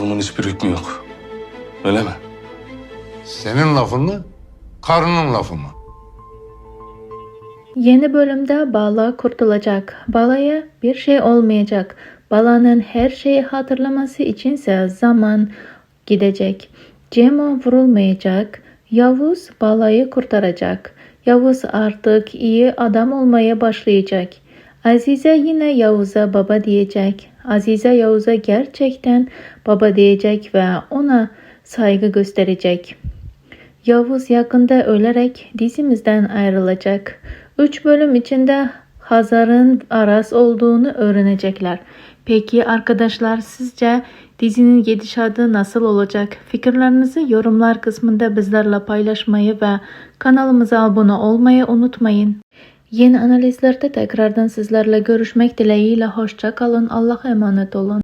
Bunun hiçbir hükmü yok. Öyle mi? Senin lafın mı? Karının lafı mı? Yeni bölümde Bala kurtulacak. Bala'ya bir şey olmayacak. Bala'nın her şeyi hatırlaması içinse zaman gidecek. Cemo vurulmayacak. Yavuz Bala'yı kurtaracak. Yavuz artık iyi adam olmaya başlayacak. Azize yine Yavuz'a baba diyecek. Azize Yavuz'a gerçekten baba diyecek ve ona saygı gösterecek. Yavuz yakında ölerek dizimizden ayrılacak. 3 bölüm içinde Hazar'ın Aras olduğunu öğrenecekler. Peki arkadaşlar, sizce dizinin gidişatı nasıl olacak? Fikirlerinizi yorumlar kısmında bizlerle paylaşmayı ve kanalımıza abone olmayı unutmayın. Yeni analizlerde tekrardan sizlerle görüşmek dileğiyle. Hoşça kalın. Allah'a emanet olun.